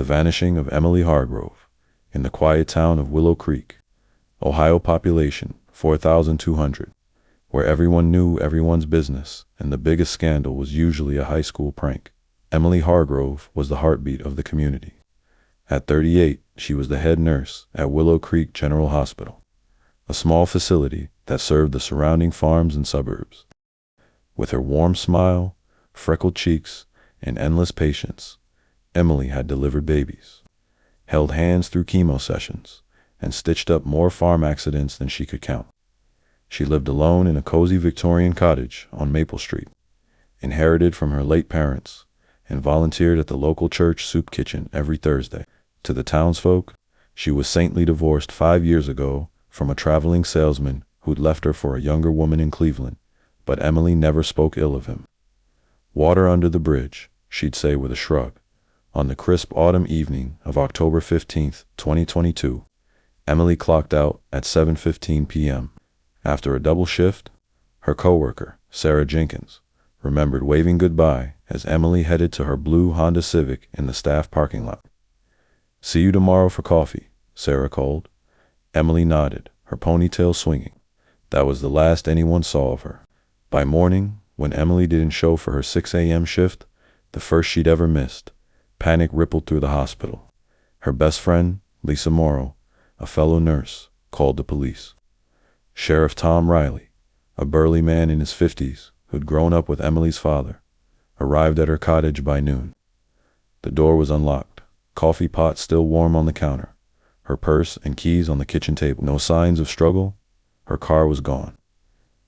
The vanishing of Emily Hargrove in the quiet town of Willow Creek, Ohio. Population 4,200, where everyone knew everyone's business and the biggest scandal was usually a high school prank. Emily Hargrove was the heartbeat of the community. At 38, she was the head nurse at Willow Creek General Hospital, a small facility that served the surrounding farms and suburbs. With her warm smile, freckled cheeks, and endless patience, Emily had delivered babies, held hands through chemo sessions, and stitched up more farm accidents than she could count. She lived alone in a cozy Victorian cottage on Maple Street, inherited from her late parents, and volunteered at the local church soup kitchen every Thursday. To the townsfolk, she was saintly, divorced 5 years ago from a traveling salesman who'd left her for a younger woman in Cleveland, but Emily never spoke ill of him. Water under the bridge, she'd say with a shrug. On the crisp autumn evening of October 15, 2022, Emily clocked out at 7:15 p.m. After a double shift, her coworker, Sarah Jenkins, remembered waving goodbye as Emily headed to her blue Honda Civic in the staff parking lot. "See you tomorrow for coffee," Sarah called. Emily nodded, her ponytail swinging. That was the last anyone saw of her. By morning, when Emily didn't show for her 6 a.m. shift, the first she'd ever missed, panic rippled through the hospital. Her best friend, Lisa Morrow, a fellow nurse, called the police. Sheriff Tom Riley, a burly man in his 50s who'd grown up with Emily's father, arrived at her cottage by noon. The door was unlocked, coffee pot still warm on the counter, her purse and keys on the kitchen table. No signs of struggle. Her car was gone.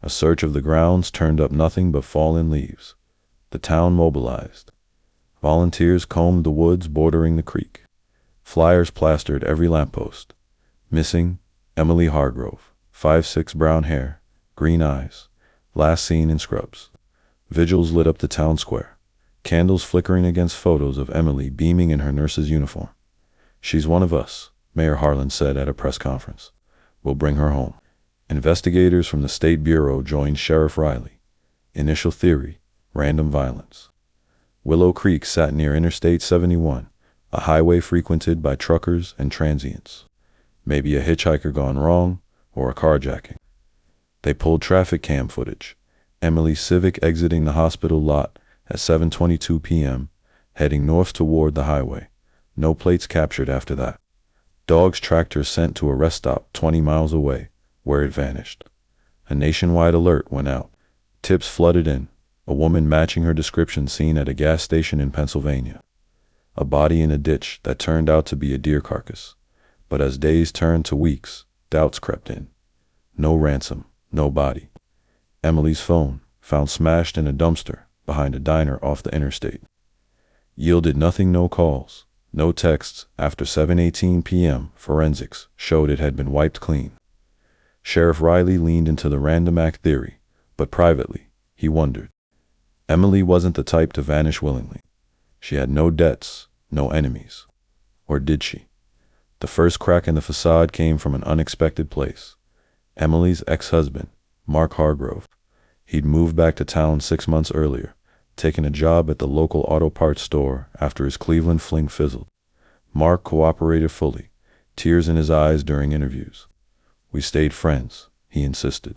A search of the grounds turned up nothing but fallen leaves. The town mobilized. Volunteers combed the woods bordering the creek. Flyers plastered every lamppost. Missing, Emily Hargrove, 5'6", brown hair, green eyes, last seen in scrubs. Vigils lit up the town square, candles flickering against photos of Emily beaming in her nurse's uniform. "She's one of us," Mayor Harlan said at a press conference. "We'll bring her home." Investigators from the State Bureau joined Sheriff Riley. Initial theory, random violence. Willow Creek sat near Interstate 71, a highway frequented by truckers and transients. Maybe a hitchhiker gone wrong, or a carjacking. They pulled traffic cam footage. Emily's Civic exiting the hospital lot at 7:22 p.m., heading north toward the highway. No plates captured after that. Dogs tracked her scent to a rest stop 20 miles away, where it vanished. A nationwide alert went out. Tips flooded in. A woman matching her description seen at a gas station in Pennsylvania. A body in a ditch that turned out to be a deer carcass. But as days turned to weeks, doubts crept in. No ransom, no body. Emily's phone, found smashed in a dumpster behind a diner off the interstate, yielded nothing. No calls, no texts. After 7:18 p.m., forensics showed it had been wiped clean. Sheriff Riley leaned into the random act theory, but privately, he wondered. Emily wasn't the type to vanish willingly. She had no debts, no enemies. Or did she? The first crack in the facade came from an unexpected place. Emily's ex-husband, Mark Hargrove. He'd moved back to town 6 months earlier, taken a job at the local auto parts store after his Cleveland fling fizzled. Mark cooperated fully, tears in his eyes during interviews. "We stayed friends," he insisted.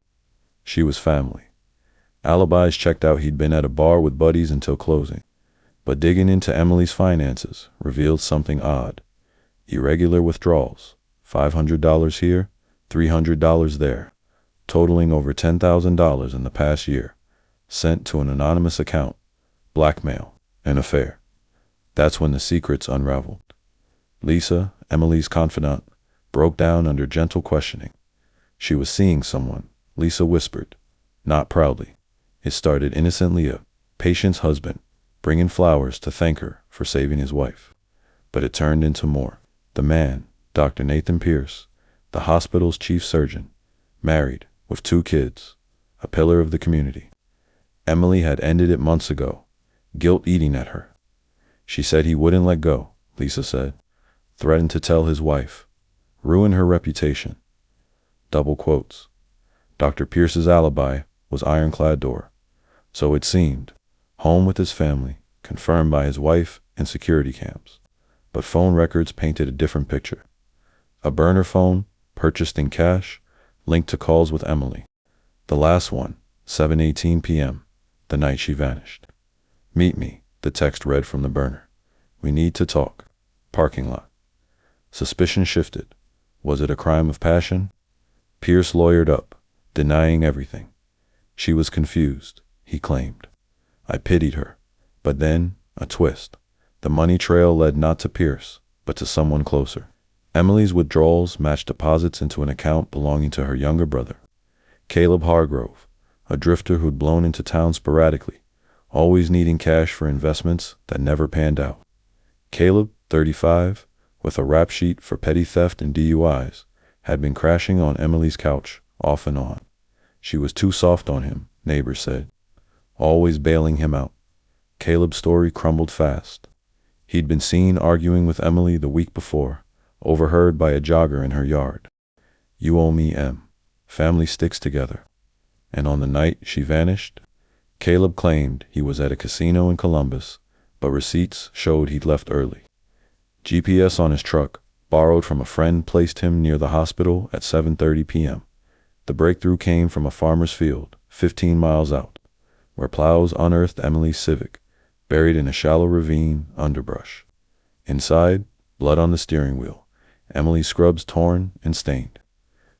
She was family. Alibis checked out. He'd been at a bar with buddies until closing. But digging into Emily's finances revealed something odd. Irregular withdrawals, $500 here, $300 there, totaling over $10,000 in the past year, sent to an anonymous account. Blackmail, an affair. That's when the secrets unraveled. Lisa, Emily's confidant, broke down under gentle questioning. She was seeing someone, Lisa whispered, not proudly. It started innocently, a patient's husband, bringing flowers to thank her for saving his wife. But it turned into more. The man, Dr. Nathan Pierce, the hospital's chief surgeon, married, with 2 kids, a pillar of the community. Emily had ended it months ago, guilt eating at her. She said he wouldn't let go, Lisa said, threatened to tell his wife, ruin her reputation. Double quotes. Dr. Pierce's alibi was ironclad door. So it seemed, home with his family, confirmed by his wife and security cams. but phone records painted a different picture. A burner phone, purchased in cash, linked to calls with Emily. The last one, 7:18 p.m., the night she vanished. "Meet me," the text read from the burner. "We need to talk." Parking lot. Suspicion shifted. Was it a crime of passion? Pierce lawyered up, denying everything. "She was confused," he claimed. "I pitied her." But then, a twist. The money trail led not to Pierce, but to someone closer. Emily's withdrawals matched deposits into an account belonging to her younger brother, Caleb Hargrove, a drifter who'd blown into town sporadically, always needing cash for investments that never panned out. Caleb, 35, with a rap sheet for petty theft and DUIs, had been crashing on Emily's couch, off and on. She was too soft on him, neighbors said, always bailing him out. Caleb's story crumbled fast. He'd been seen arguing with Emily the week before, overheard by a jogger in her yard. "You owe me, Em. Family sticks together." And on the night she vanished, Caleb claimed he was at a casino in Columbus, but receipts showed he'd left early. GPS on his truck, borrowed from a friend, placed him near the hospital at 7:30 p.m. The breakthrough came from a farmer's field, 15 miles out, where plows unearthed Emily's Civic, buried in a shallow ravine, underbrush. Inside, blood on the steering wheel, Emily's scrubs torn and stained.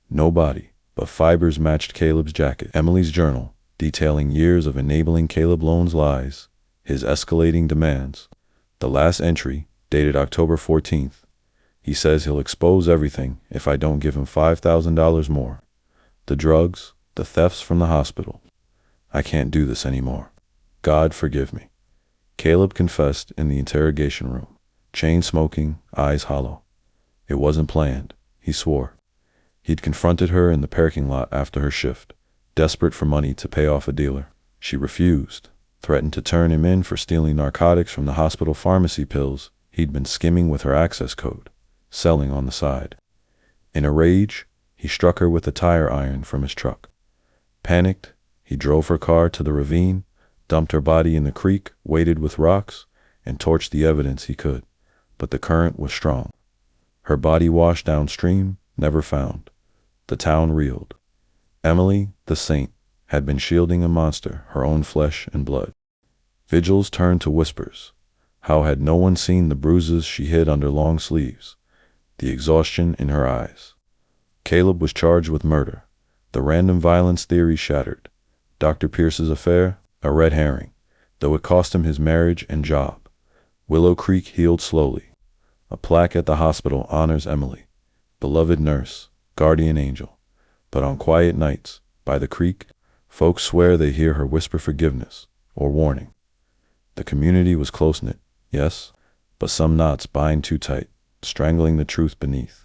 No body, but fibers matched Caleb's jacket. Emily's journal, detailing years of enabling Caleb Loan's lies, his escalating demands. The last entry, dated October 14th. He says he'll expose everything if I don't give him $5,000 more. The drugs, the thefts from the hospital. I can't do this anymore. God forgive me. Caleb confessed in the interrogation room, chain smoking, eyes hollow. It wasn't planned, he swore. He'd confronted her in the parking lot after her shift, desperate for money to pay off a dealer. She refused, threatened to turn him in for stealing narcotics from the hospital pharmacy pills he'd been skimming with her access code, selling on the side. In a rage, he struck her with a tire iron from his truck. Panicked, he drove her car to the ravine, dumped her body in the creek, weighted with rocks, and torched the evidence he could. But the current was strong. Her body washed downstream, never found. The town reeled. Emily, the saint, had been shielding a monster, her own flesh and blood. Vigils turned to whispers. How had no one seen the bruises she hid under long sleeves, the exhaustion in her eyes? Caleb was charged with murder. The random violence theory shattered. Dr. Pierce's affair, a red herring, though it cost him his marriage and job. Willow Creek healed slowly. A plaque at the hospital honors Emily, beloved nurse, guardian angel. But on quiet nights, by the creek, folks swear they hear her whisper forgiveness or warning. The community was close-knit, yes, but some knots bind too tight, strangling the truth beneath.